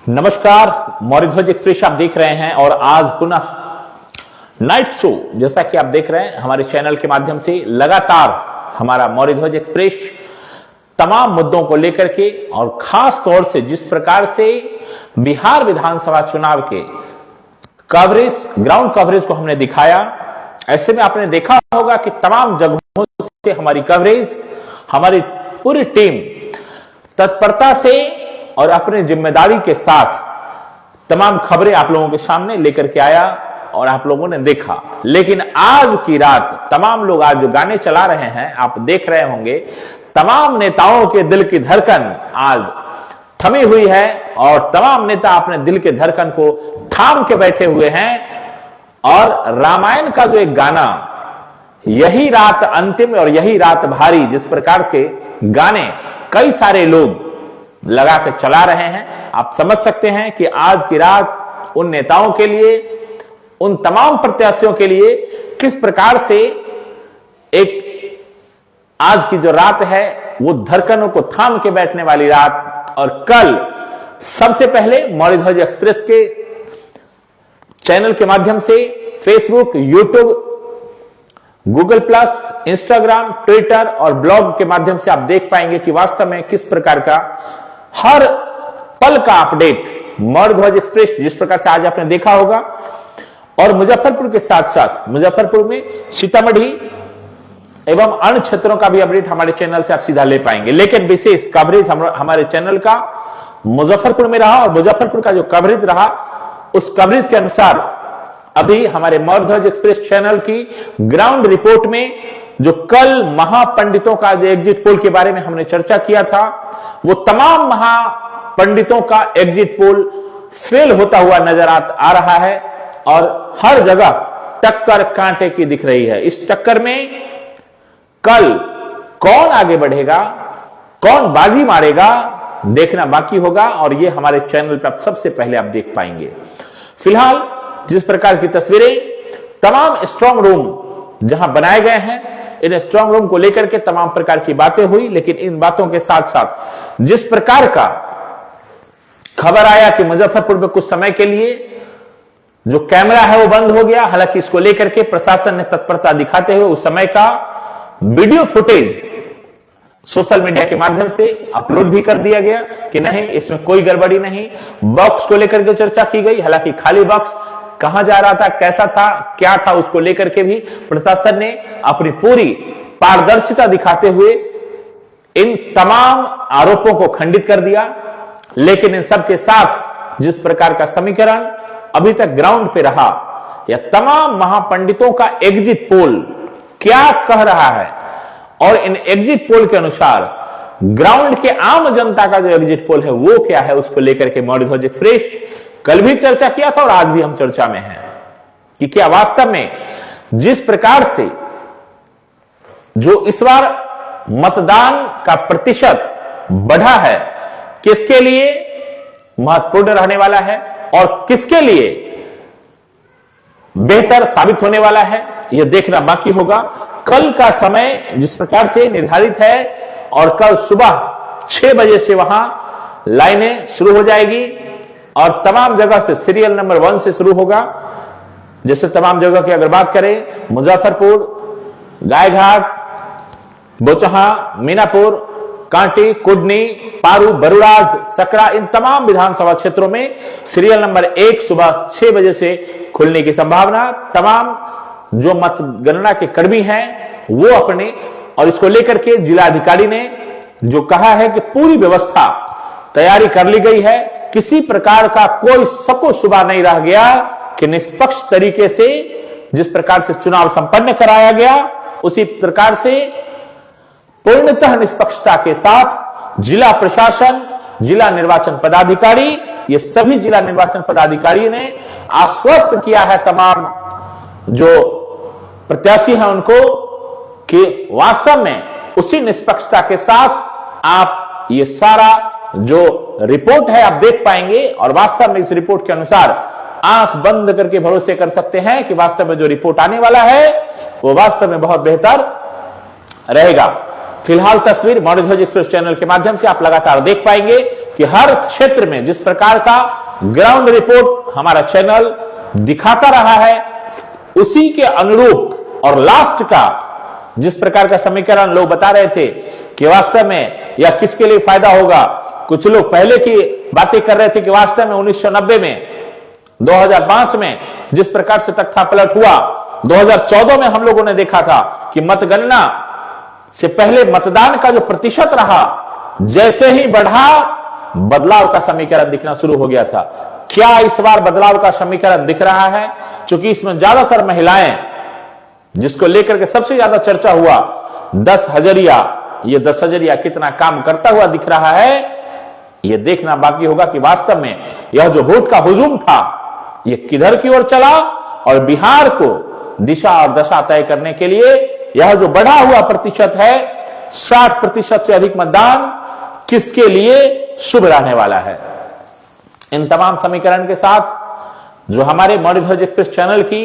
नमस्कार, मौर्यध्वज एक्सप्रेस आप देख रहे हैं और आज पुनः नाइट शो जैसा कि आप देख रहे हैं हमारे चैनल के माध्यम से लगातार हमारा मौर्यध्वज एक्सप्रेस तमाम मुद्दों को लेकर के और खास तौर से जिस प्रकार से बिहार विधानसभा चुनाव के कवरेज ग्राउंड कवरेज को हमने दिखाया, ऐसे में आपने देखा होगा कि तमाम जगहों से हमारी कवरेज, हमारी पूरी टीम तत्परता से और अपनी जिम्मेदारी के साथ तमाम खबरें आप लोगों के सामने लेकर के आया और आप लोगों ने देखा। लेकिन आज की रात तमाम लोग आज जो गाने चला रहे हैं आप देख रहे होंगे, तमाम नेताओं के दिल की धड़कन आज थमी हुई है और तमाम नेता अपने दिल के धड़कन को थाम के बैठे हुए हैं। और रामायण का जो एक गाना यही रात अंतिम और यही रात भारी, जिस प्रकार के गाने कई सारे लोग लगा के चला रहे हैं, आप समझ सकते हैं कि आज की रात उन नेताओं के लिए, उन तमाम प्रत्याशियों के लिए किस प्रकार से एक आज की जो रात है वो धड़कनों को थाम के बैठने वाली रात। और कल सबसे पहले मौर्यध्वज एक्सप्रेस के चैनल के माध्यम से Facebook, YouTube, Google plus, Instagram, Twitter और ब्लॉग के माध्यम से आप देख पाएंगे कि वास्तव में किस प्रकार का हर पल का अपडेट मौर्यध्वज एक्सप्रेस जिस प्रकार से आज आपने देखा होगा। और मुजफ्फरपुर के साथ साथ मुजफ्फरपुर में सीतामढ़ी एवं अन्य क्षेत्रों का भी अपडेट हमारे चैनल से आप सीधा ले पाएंगे। लेकिन विशेष कवरेज हमारे चैनल का मुजफ्फरपुर में रहा और मुजफ्फरपुर का जो कवरेज रहा उस कवरेज के अनुसार अभी हमारे मौर्यध्वज एक्सप्रेस चैनल की ग्राउंड रिपोर्ट में जो कल महापंडितों का जो एग्जिट पोल के बारे में हमने चर्चा किया था, वो तमाम महापंडितों का एग्जिट पोल फेल होता हुआ नजर आ रहा है और हर जगह टक्कर कांटे की दिख रही है। इस टक्कर में कल कौन आगे बढ़ेगा, कौन बाजी मारेगा, देखना बाकी होगा और ये हमारे चैनल पर आप सबसे पहले आप देख पाएंगे। फिलहाल जिस प्रकार की तस्वीरें तमाम स्ट्रांग रूम जहां बनाए गए हैं, इन स्ट्रांग रूम को लेकर के तमाम प्रकार की बातें हुई। लेकिन इन बातों के साथ साथ जिस प्रकार का खबर आया कि मुजफ्फरपुर में कुछ समय के लिए जो कैमरा है वो बंद हो गया, हालांकि इसको लेकर के प्रशासन ने तत्परता दिखाते हुए उस समय का वीडियो फुटेज सोशल मीडिया के माध्यम से अपलोड भी कर दिया गया कि नहीं, इसमें कोई गड़बड़ी नहीं। बॉक्स को लेकर के चर्चा की गई, हालांकि खाली बॉक्स कहां जा रहा था, कैसा था, क्या था, उसको लेकर के भी प्रशासन ने अपनी पूरी पारदर्शिता दिखाते हुए इन तमाम आरोपों को खंडित कर दिया। लेकिन इन सब के साथ जिस प्रकार का समीकरण अभी तक ग्राउंड पे रहा, या तमाम महापंडितों का एग्जिट पोल क्या कह रहा है और इन एग्जिट पोल के अनुसार ग्राउंड के आम जनता का जो एग्जिट पोल है वो क्या है, उसको लेकर के मौर्यध्वज एक्सप्रेस कल भी चर्चा किया था और आज भी हम चर्चा में हैं कि क्या वास्तव में जिस प्रकार से जो इस बार मतदान का प्रतिशत बढ़ा है, किसके लिए महत्वपूर्ण रहने वाला है और किसके लिए बेहतर साबित होने वाला है, यह देखना बाकी होगा। कल का समय जिस प्रकार से निर्धारित है और कल सुबह 6 बजे से वहां लाइनें शुरू हो जाएगी और तमाम जगह से सीरियल नंबर 1 से शुरू होगा। जैसे तमाम जगह की अगर बात करें, मुजफ्फरपुर, गायघाट, बोचहा, मीनापुर, कांटी, कुडनी, पारू, बरुराज, सकरा, इन तमाम विधानसभा क्षेत्रों में सीरियल नंबर 1 सुबह 6 बजे से खुलने की संभावना। तमाम जो मतगणना के कर्मी हैं वो अपने, और इसको लेकर के जिलाधिकारी ने जो कहा है कि पूरी व्यवस्था तैयारी कर ली गई है, किसी प्रकार का कोई शको शुबा नहीं रह गया कि निष्पक्ष तरीके से जिस प्रकार से चुनाव संपन्न कराया गया उसी प्रकार से पूर्णतः निष्पक्षता के साथ जिला प्रशासन, जिला निर्वाचन पदाधिकारी, ये सभी जिला निर्वाचन पदाधिकारी ने आश्वस्त किया है तमाम जो प्रत्याशी हैं उनको कि वास्तव में उसी निष्पक्षता के साथ आप ये सारा जो रिपोर्ट है आप देख पाएंगे और वास्तव में इस रिपोर्ट के अनुसार आंख बंद करके भरोसे कर सकते हैं कि वास्तव में जो रिपोर्ट आने वाला है वो वास्तव में बहुत बेहतर रहेगा। फिलहाल तस्वीर मौर्यध्वज एक्सप्रेस चैनल के माध्यम से आप लगातार देख पाएंगे कि हर क्षेत्र में जिस प्रकार का ग्राउंड रिपोर्ट हमारा चैनल दिखाता रहा है, उसी के अनुरूप और लास्ट का जिस प्रकार का समीकरण लोग बता रहे थे कि वास्तव में यह किसके लिए फायदा होगा। कुछ लोग पहले की बातें कर रहे थे कि वास्तव में 1990 में, 2005 में जिस प्रकार से तख्तापलट हुआ, 2014 में हम लोगों ने देखा था कि मतगणना से पहले मतदान का जो प्रतिशत रहा, जैसे ही बढ़ा बदलाव का समीकरण दिखना शुरू हो गया था। क्या इस बार बदलाव का समीकरण दिख रहा है? क्योंकि इसमें ज्यादातर महिलाएं, जिसको लेकर के सबसे ज्यादा चर्चा हुआ 10 हजरिया, ये 10 हजरिया कितना काम करता हुआ दिख रहा है, यह देखना बाकी होगा कि वास्तव में यह जो वोट का हुजूम था यह किधर की ओर चला, और बिहार को दिशा और दशा तय करने के लिए यह जो बढ़ा हुआ प्रतिशत है, 60% से अधिक मतदान किसके लिए शुभ रहने वाला है। इन तमाम समीकरण के साथ जो हमारे मौर्य ध्वज एक्सप्रेस चैनल की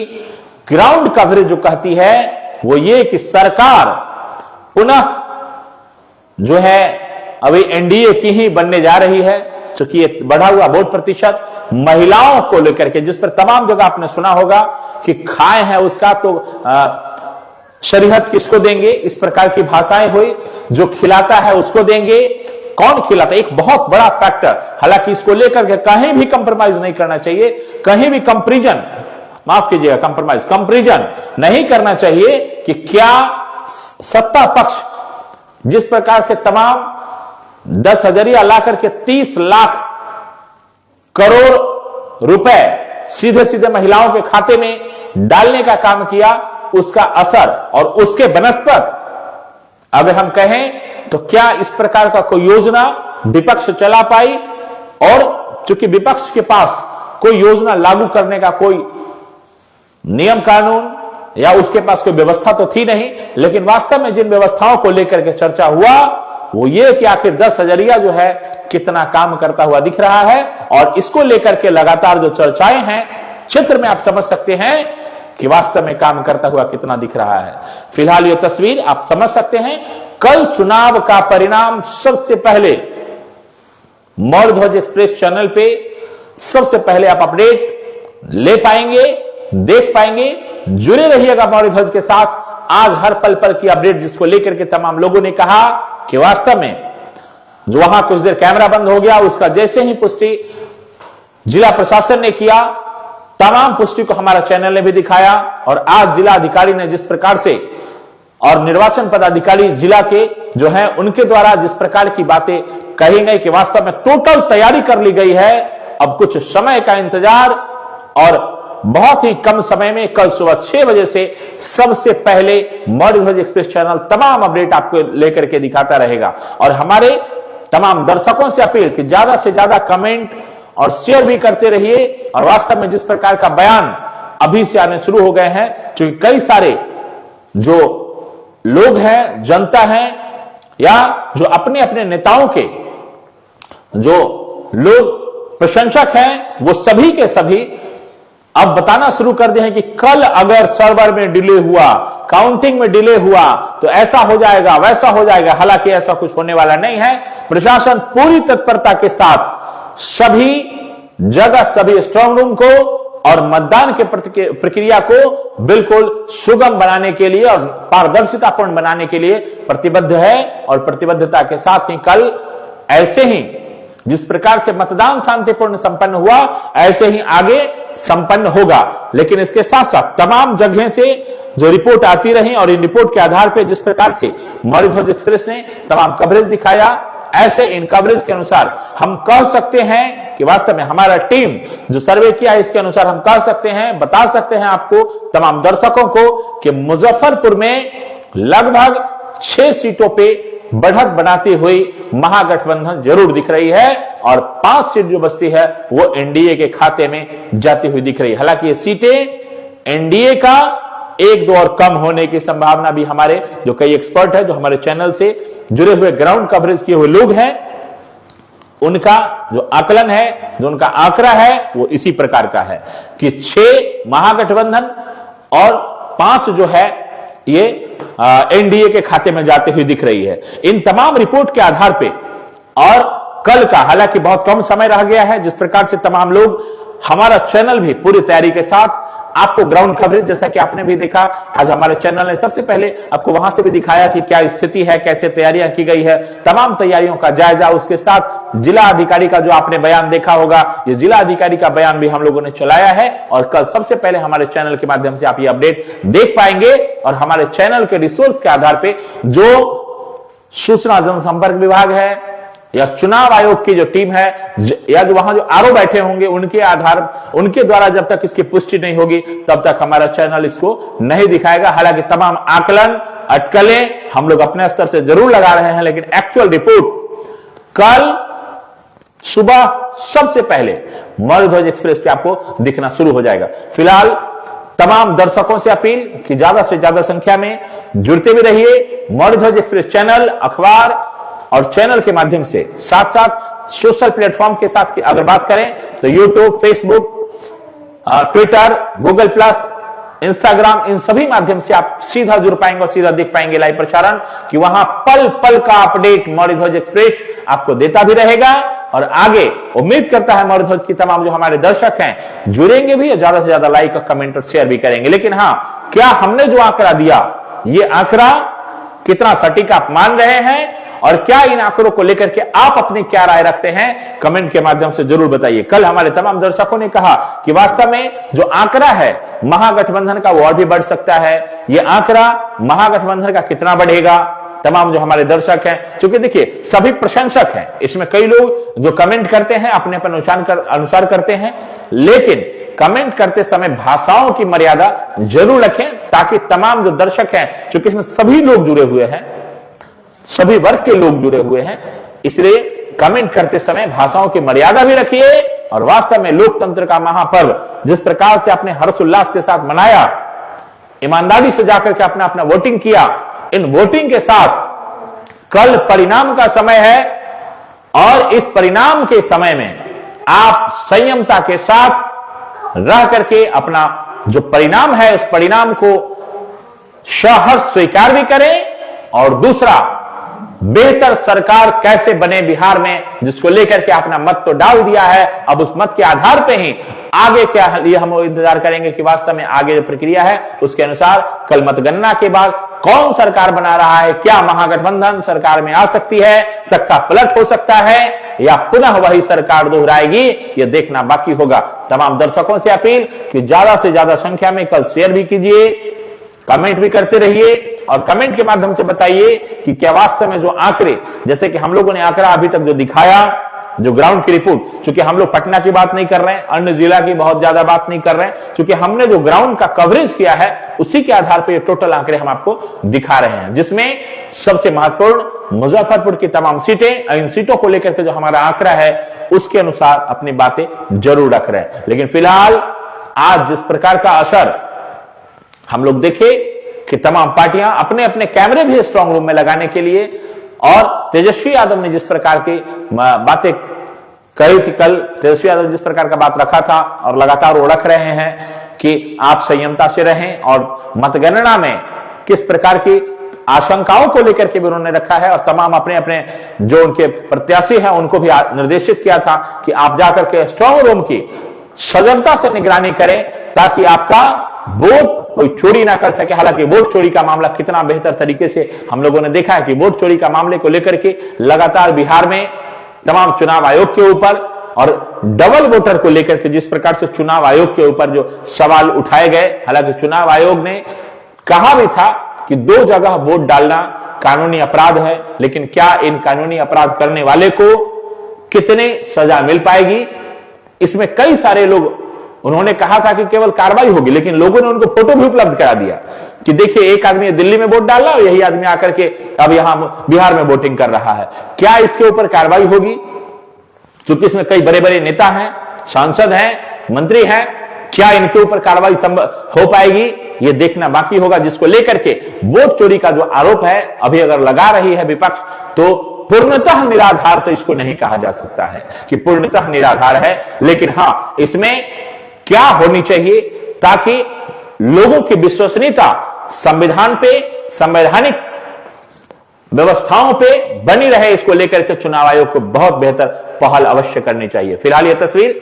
ग्राउंड कवरेज जो कहती है वो ये कि सरकार पुनः जो है अभी एनडीए की ही बनने जा रही है, क्योंकि ये बढ़ा हुआ वोट प्रतिशत महिलाओं को लेकर के, जिस पर तमाम जगह आपने सुना होगा कि खाए हैं उसका तो शरीयत किसको देंगे, इस प्रकार की भाषाएं हुई, जो खिलाता है उसको देंगे, कौन खिलाता है, एक बहुत बड़ा फैक्टर। हालांकि इसको लेकर के कहीं भी कंप्रोमाइज नहीं करना चाहिए, कहीं भी कंपैरिजन, माफ कीजिएगा, कंपैरिजन नहीं करना चाहिए कि क्या सत्ता पक्ष जिस प्रकार से तमाम 10 हजरिया ला करके 30 लाख करोड़ रुपए सीधे सीधे महिलाओं के खाते में डालने का काम किया, उसका असर और उसके बनस्पत अगर हम कहें तो क्या इस प्रकार का कोई योजना विपक्ष चला पाई। और चूंकि विपक्ष के पास कोई योजना लागू करने का कोई नियम कानून या उसके पास कोई व्यवस्था तो थी नहीं, लेकिन वास्तव में जिन व्यवस्थाओं को लेकर के चर्चा हुआ वो ये कि आखिर 10 हजरिया जो है कितना काम करता हुआ दिख रहा है, और इसको लेकर के लगातार जो चर्चाएं हैं क्षेत्र में आप समझ सकते हैं कि वास्तव में काम करता हुआ कितना दिख रहा है। फिलहाल ये तस्वीर आप समझ सकते हैं। कल चुनाव का परिणाम सबसे पहले मौर्य ध्वज एक्सप्रेस चैनल पे सबसे पहले आप अपडेट ले पाएंगे, देख पाएंगे। जुड़े रहिएगा मौर्य ध्वज के साथ। आज हर पल पल की अपडेट जिसको लेकर के तमाम लोगों ने कहा कि वास्तव में जो वहां कुछ देर कैमरा बंद हो गया, उसका जैसे ही पुष्टि जिला प्रशासन ने किया, तमाम पुष्टि को हमारा चैनल ने भी दिखाया। और आज जिला अधिकारी ने जिस प्रकार से और निर्वाचन पदाधिकारी जिला के जो है उनके द्वारा जिस प्रकार की बातें कही गई कि वास्तव में टोटल तैयारी कर ली गई है, अब कुछ समय का इंतजार और बहुत ही कम समय में कल सुबह 6 बजे से सबसे पहले मौर्य ध्वज एक्सप्रेस चैनल तमाम अपडेट आपको लेकर के दिखाता रहेगा। और हमारे तमाम दर्शकों से अपील कि ज्यादा से ज्यादा कमेंट और शेयर भी करते रहिए। और वास्तव में जिस प्रकार का बयान अभी से आने शुरू हो गए हैं, क्योंकि कई सारे जो लोग हैं, जनता है, या जो अपने अपने नेताओं के जो लोग प्रशंसक हैं, वो सभी के सभी अब बताना शुरू कर दिए हैं कि कल अगर सर्वर में डिले हुआ, काउंटिंग में डिले हुआ तो ऐसा हो जाएगा, वैसा हो जाएगा। हालांकि ऐसा कुछ होने वाला नहीं है। प्रशासन पूरी तत्परता के साथ सभी जगह, सभी स्ट्रांग रूम को और मतदान के प्रक्रिया को बिल्कुल सुगम बनाने के लिए और पारदर्शितापूर्ण बनाने के लिए प्रतिबद्ध है। और प्रतिबद्धता के साथ ही कल ऐसे ही जिस प्रकार से मतदान शांतिपूर्ण संपन्न हुआ, ऐसे ही आगे संपन्न होगा। लेकिन इसके साथ साथ तमाम जगह से जो रिपोर्ट आती रही और इन रिपोर्ट के आधार पर जिस प्रकार से मौर्य ध्वज एक्सप्रेस ने तमाम कवरेज दिखाया, ऐसे इन कवरेज के अनुसार हम कह सकते हैं कि वास्तव में हमारा टीम जो सर्वे किया, इसके अनुसार हम कह सकते हैं, बता सकते हैं आपको तमाम दर्शकों को कि मुजफ्फरपुर में लगभग 6 सीटों पे बढ़त बनाती हुई महागठबंधन जरूर दिख रही है, और 5 सीट जो बचती है वो एनडीए के खाते में जाती हुई दिख रही है। हालांकि ये सीटें एनडीए का 1-2 और कम होने की संभावना भी हमारे जो कई एक्सपर्ट है, जो हमारे चैनल से जुड़े हुए ग्राउंड कवरेज किए हुए लोग हैं, उनका जो आकलन है, जो उनका आंकड़ा है, वो इसी प्रकार का है कि 6 महागठबंधन और 5 जो है ये एनडीए के खाते में जाते हुए दिख रही है। इन तमाम रिपोर्ट के आधार पे और कल का, हालांकि बहुत कम समय रह गया है, जिस प्रकार से तमाम लोग, हमारा चैनल भी पूरी तैयारी के साथ आपको ग्राउंड कवरेज, जैसा कि आपने भी देखा, आज हमारे चैनल ने सबसे पहले आपको वहां से भी दिखाया कि क्या स्थिति है, कैसे तैयारियां की गई है, तमाम तैयारियों का जायजा, उसके साथ जिला अधिकारी का जो आपने बयान देखा होगा, ये जिला अधिकारी का बयान भी हम लोगों ने चलाया है और कल सबसे पहले हमारे चैनल के माध्यम से आप ये अपडेट देख पाएंगे। और हमारे चैनल के रिसोर्स के आधार पर जो सूचना जनसंपर्क विभाग है या चुनाव आयोग की जो टीम है या जो वहां जो आरओ बैठे होंगे, उनके द्वारा जब तक इसकी पुष्टि नहीं होगी तब तक हमारा चैनल इसको नहीं दिखाएगा। हालांकि तमाम आकलन, अटकलें हम लोग अपने स्तर से जरूर लगा रहे हैं, लेकिन एक्चुअल रिपोर्ट कल सुबह सबसे पहले मौर्य ध्वज एक्सप्रेस पे आपको दिखना शुरू हो जाएगा। फिलहाल तमाम दर्शकों से अपील कि ज्यादा से ज्यादा संख्या में जुड़ते भी रहिए। मौर्य ध्वज एक्सप्रेस चैनल, अखबार और चैनल के माध्यम से, साथ साथ सोशल प्लेटफॉर्म के साथ अगर बात करें तो YouTube, Facebook, Twitter, Google plus, Instagram, इन सभी माध्यम से आप सीधा जुड़ पाएंगे और सीधा देख पाएंगे लाइव प्रसारण, कि वहां पल पल का अपडेट मौर्य ध्वज एक्सप्रेस आपको देता भी रहेगा। और आगे उम्मीद करता है मौर्य ध्वज की तमाम जो हमारे दर्शक हैं जुड़ेंगे भी, ज्यादा से ज्यादा लाइक और कमेंट और शेयर भी करेंगे। लेकिन हां, क्या हमने जो आंकड़ा दिया, ये आंकड़ा कितना सटीक आप मान रहे हैं और क्या इन आंकड़ों को लेकर के आप अपनी क्या राय रखते हैं, कमेंट के माध्यम से जरूर बताइए। कल हमारे तमाम दर्शकों ने कहा कि वास्तव में जो आंकड़ा है महागठबंधन का वो और भी बढ़ सकता है। ये आंकड़ा महागठबंधन का कितना बढ़ेगा, तमाम जो हमारे दर्शक हैं, क्योंकि देखिए सभी प्रशंसक हैं, इसमें कई लोग जो कमेंट करते हैं अपने अनुसार करते हैं, लेकिन कमेंट करते समय भाषाओं की मर्यादा जरूर रखें, ताकि तमाम जो दर्शक हैं, क्योंकि इसमें सभी लोग जुड़े हुए हैं, सभी वर्ग के लोग जुड़े हुए हैं, इसलिए कमेंट करते समय भाषाओं की मर्यादा भी रखिए। और वास्तव में लोकतंत्र का महापर्व जिस प्रकार से आपने हर्षोल्लास के साथ मनाया, ईमानदारी से जाकर के अपना अपना वोटिंग किया, इन वोटिंग के साथ कल परिणाम का समय है और इस परिणाम के समय में आप संयमता के साथ रह करके अपना जो परिणाम है उस परिणाम को सहर्ष स्वीकार भी करें। और दूसरा, बेहतर सरकार कैसे बने बिहार में, जिसको लेकर के अपना मत तो डाल दिया है, अब उस मत के आधार पे ही आगे क्या ये हम इंतजार करेंगे कि वास्तव में आगे जो प्रक्रिया है उसके अनुसार कल मतगणना के बाद कौन सरकार बना रहा है, क्या महागठबंधन सरकार में आ सकती है, तख्ता पलट हो सकता है या पुनः वही सरकार दोहराएगी, ये देखना बाकी होगा। तमाम दर्शकों से अपील कि ज्यादा से ज्यादा संख्या में कल शेयर भी कीजिए, कमेंट भी करते रहिए और कमेंट के माध्यम से बताइए कि क्या वास्तव में जो आंकड़े, जैसे कि हम लोगों ने आंकड़ा अभी तक जो दिखाया, जो ग्राउंड की रिपोर्ट, क्योंकि हम लोग पटना की बात नहीं कर रहे हैं, अन्य जिला की बहुत ज्यादा बात नहीं कर रहे हैं, क्योंकि हमने जो ग्राउंड का कवरेज किया है उसी के आधार पर ये टोटल आंकड़े हम आपको दिखा रहे हैं, जिसमें सबसे महत्वपूर्ण मुजफ्फरपुर की तमाम सीटें, इन सीटों को लेकर के जो हमारा आंकड़ा है उसके अनुसार अपनी बातें जरूर रख रहे हैं। लेकिन फिलहाल आज जिस प्रकार का असर हम लोग देखे कि तमाम पार्टियां अपने अपने कैमरे भी स्ट्रांग रूम में लगाने के लिए, और तेजस्वी यादव ने जिस प्रकार की बातें कही थी, कल तेजस्वी यादव जिस प्रकार का बात रखा था और लगातार वो रख रहे हैं कि आप संयमता से रहें, और मतगणना में किस प्रकार की आशंकाओं को लेकर के भी उन्होंने रखा है, और तमाम अपने अपने जो उनके प्रत्याशी हैं उनको भी निर्देशित किया था कि आप जाकर के स्ट्रांग रूम की सजगता से निगरानी करें ताकि आपका वोट कोई चोरी ना कर सके। हालांकि वोट चोरी का मामला कितना बेहतर तरीके से हम लोगों ने देखा है कि वोट चोरी का मामले को लेकर के लगातार बिहार में तमाम चुनाव आयोग के ऊपर और डबल वोटर को लेकर के जिस प्रकार से चुनाव आयोग के ऊपर जो सवाल उठाए गए, हालांकि चुनाव आयोग ने कहा भी था कि 2 जगह वोट डालना कानूनी अपराध है, लेकिन क्या इन कानूनी अपराध करने वाले को कितने सजा मिल पाएगी, इसमें कई सारे लोग, उन्होंने कहा था कि केवल कार्रवाई होगी, लेकिन लोगों ने उनको फोटो भी उपलब्ध करा दिया कि देखिए एक आदमी दिल्ली में वोट डाल रहा है और यही आदमी आकर के अब यहां बिहार में वोटिंग कर रहा है। क्या इसके ऊपर कार्रवाई होगी? क्योंकि इसमें कई बड़े बड़े नेता हैं, सांसद हैं, मंत्री हैं, क्या इनके ऊपर कार्रवाई हो पाएगी, ये देखना बाकी होगा। जिसको लेकर के वोट चोरी का जो आरोप है अभी अगर लगा रही है विपक्ष, तो पूर्णतः निराधार तो इसको नहीं कहा जा सकता है कि पूर्णतः निराधार है, लेकिन हां, इसमें क्या होनी चाहिए ताकि लोगों की विश्वसनीयता संविधान पे, संवैधानिक व्यवस्थाओं पे बनी रहे, इसको लेकर के चुनाव आयोग को बहुत बेहतर पहल अवश्य करनी चाहिए। फिलहाल यह तस्वीर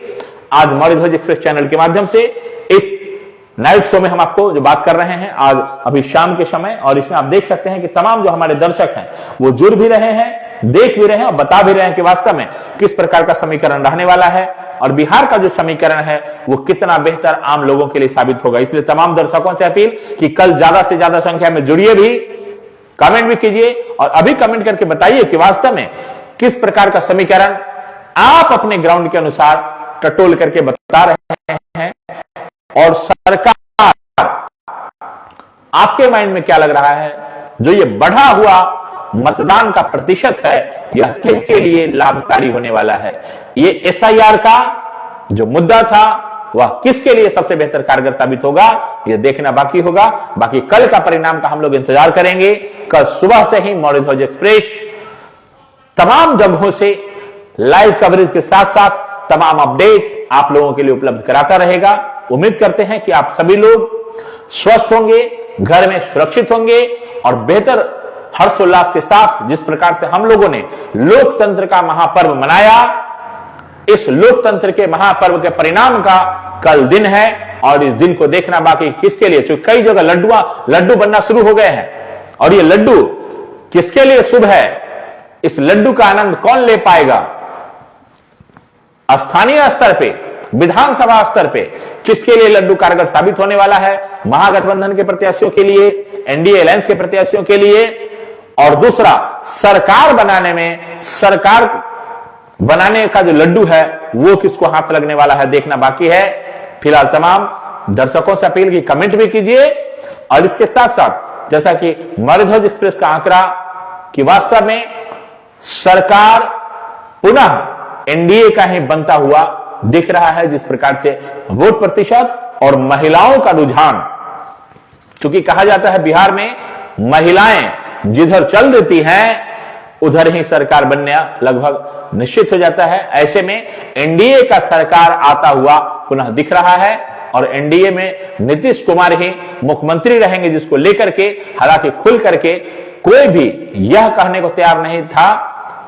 आज मौर्य ध्वज एक्सप्रेस चैनल के माध्यम से इस नाइट शो में हम आपको जो बात कर रहे हैं आज अभी शाम के समय, और इसमें आप देख सकते हैं कि तमाम जो हमारे दर्शक हैं वो जुड़ भी रहे हैं, देख भी रहे हैं और बता भी रहे हैं कि वास्तव में किस प्रकार का समीकरण रहने वाला है और बिहार का जो समीकरण है वो कितना बेहतर आम लोगों के लिए साबित होगा। इसलिए तमाम दर्शकों से अपील कि कल ज्यादा से ज्यादा संख्या में जुड़िए भी, कमेंट भी कीजिए और अभी कमेंट करके बताइए कि वास्तव में किस प्रकार का समीकरण आप अपने ग्राउंड के अनुसार टटोल करके बता रहे हैं और सरकार आपके माइंड में क्या लग रहा है। जो ये बढ़ा हुआ मतदान का प्रतिशत है यह किसके लिए लाभकारी होने वाला है। ये एसआईआर का जो मुद्दा था वह किसके लिए सबसे बेहतर कारगर साबित होगा, यह देखना बाकी होगा। बाकी कल का परिणाम का हम लोग इंतजार करेंगे। कल सुबह से ही मौर्य ध्वज एक्सप्रेस तमाम जगहों से लाइव कवरेज के साथ साथ तमाम अपडेट आप लोगों के लिए उपलब्ध कराता रहेगा। उम्मीद करते हैं कि आप सभी लोग स्वस्थ होंगे, घर में सुरक्षित होंगे और बेहतर हर्षोल्लास के साथ जिस प्रकार से हम लोगों ने लोकतंत्र का महापर्व मनाया, इस लोकतंत्र के महापर्व के परिणाम का कल दिन है और इस दिन को देखना बाकी किसके लिए, क्योंकि कई जगह लड्डू बनना शुरू हो गए हैं और ये लड्डू किसके लिए शुभ है, इस लड्डू का आनंद कौन ले पाएगा। स्थानीय स्तर पे, विधानसभा स्तर पे किसके लिए लड्डू कारगर साबित होने वाला है, महागठबंधन के प्रत्याशियों के लिए, एनडीए अलायंस के प्रत्याशियों के लिए, और दूसरा सरकार बनाने का जो लड्डू है वो किसको हाथ लगने वाला है, देखना बाकी है। फिलहाल तमाम दर्शकों से अपील की कमेंट भी कीजिए और इसके साथ साथ जैसा कि मौर्य ध्वज एक्सप्रेस का आंकड़ा कि वास्तव में सरकार पुनः एनडीए का ही बनता हुआ दिख रहा है, जिस प्रकार से वोट प्रतिशत और महिलाओं का रुझान, क्योंकि कहा जाता है बिहार में महिलाएं जिधर चल देती हैं उधर ही सरकार बनना लगभग निश्चित हो जाता है। ऐसे में एनडीए का सरकार आता हुआ पुनः दिख रहा है और एनडीए में नीतीश कुमार ही मुख्यमंत्री रहेंगे, जिसको लेकर के हालांकि खुल करके कोई भी यह कहने को तैयार नहीं था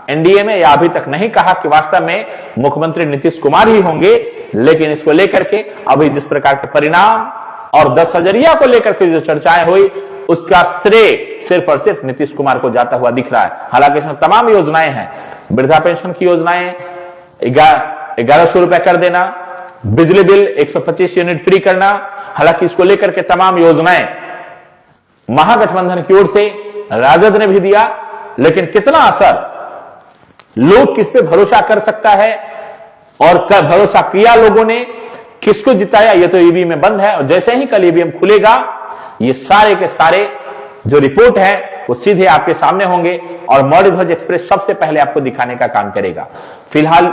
एनडीए में, या अभी तक नहीं कहा कि वास्तव में मुख्यमंत्री नीतीश कुमार ही होंगे, लेकिन इसको लेकर के अभी जिस प्रकार के परिणाम और 10,000 को लेकर के जो चर्चाएं हुई उसका श्रेय सिर्फ और सिर्फ नीतीश कुमार को जाता हुआ दिख रहा है। हालांकि इसमें तमाम योजनाएं हैं, वृद्धा पेंशन की योजनाएं 1100 रुपए कर देना, बिजली बिल 125 यूनिट फ्री करना, हालांकि इसको लेकर के तमाम योजनाएं महागठबंधन की ओर से राजद ने भी दिया, लेकिन कितना असर, लोग किस पे भरोसा कर सकता है और भरोसा किया लोगों ने, किसको जिताया, ये तो ईवीएम में बंद है और जैसे ही कल ईवीएम खुलेगा ये सारे के सारे जो रिपोर्ट है वो सीधे आपके सामने होंगे और मौर्य ध्वज एक्सप्रेस सबसे पहले आपको दिखाने का काम करेगा। फिलहाल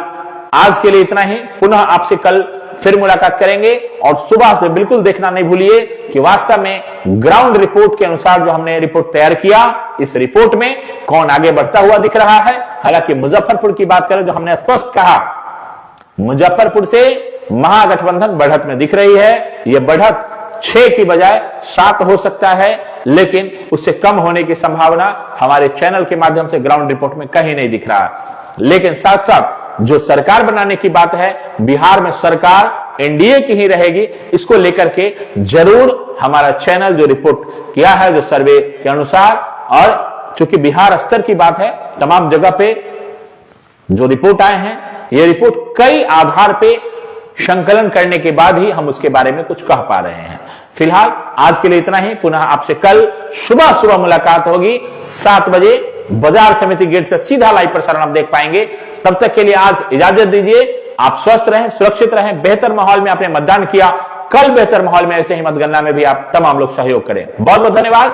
आज के लिए इतना ही, पुनः आपसे कल फिर मुलाकात करेंगे और सुबह से बिल्कुल देखना नहीं भूलिए कि वास्तव में ग्राउंड रिपोर्ट के अनुसार जो हमने रिपोर्ट तैयार किया, इस रिपोर्ट में कौन आगे बढ़ता हुआ दिख रहा है। हालांकि मुजफ्फरपुर की बात करें जो हमने स्पष्ट कहा, मुजफ्फरपुर से महागठबंधन बढ़त में दिख रही है। यह बढ़त 6 की बजाय 7 हो सकता है, लेकिन उससे कम होने की संभावना हमारे चैनल के माध्यम से ग्राउंड रिपोर्ट में कहीं नहीं दिख रहा। लेकिन साथ साथ जो सरकार बनाने की बात है, बिहार में सरकार एनडीए की ही रहेगी, इसको लेकर के जरूर हमारा चैनल जो रिपोर्ट किया है जो सर्वे के अनुसार, और चूंकि बिहार स्तर की बात है तमाम जगह पे जो रिपोर्ट आए हैं, ये रिपोर्ट कई आधार पे संकलन करने के बाद ही हम उसके बारे में कुछ कह पा रहे हैं। फिलहाल आज के लिए इतना ही, पुनः आपसे कल सुबह मुलाकात होगी 7 बजे बाजार समिति गेट से सीधा लाइव प्रसारण आप देख पाएंगे। तब तक के लिए आज इजाजत दीजिए। आप स्वस्थ रहें, सुरक्षित रहें, बेहतर माहौल में आपने मतदान किया, कल बेहतर माहौल में ऐसे ही मतगणना में भी आप तमाम लोग सहयोग करें। बहुत बहुत धन्यवाद।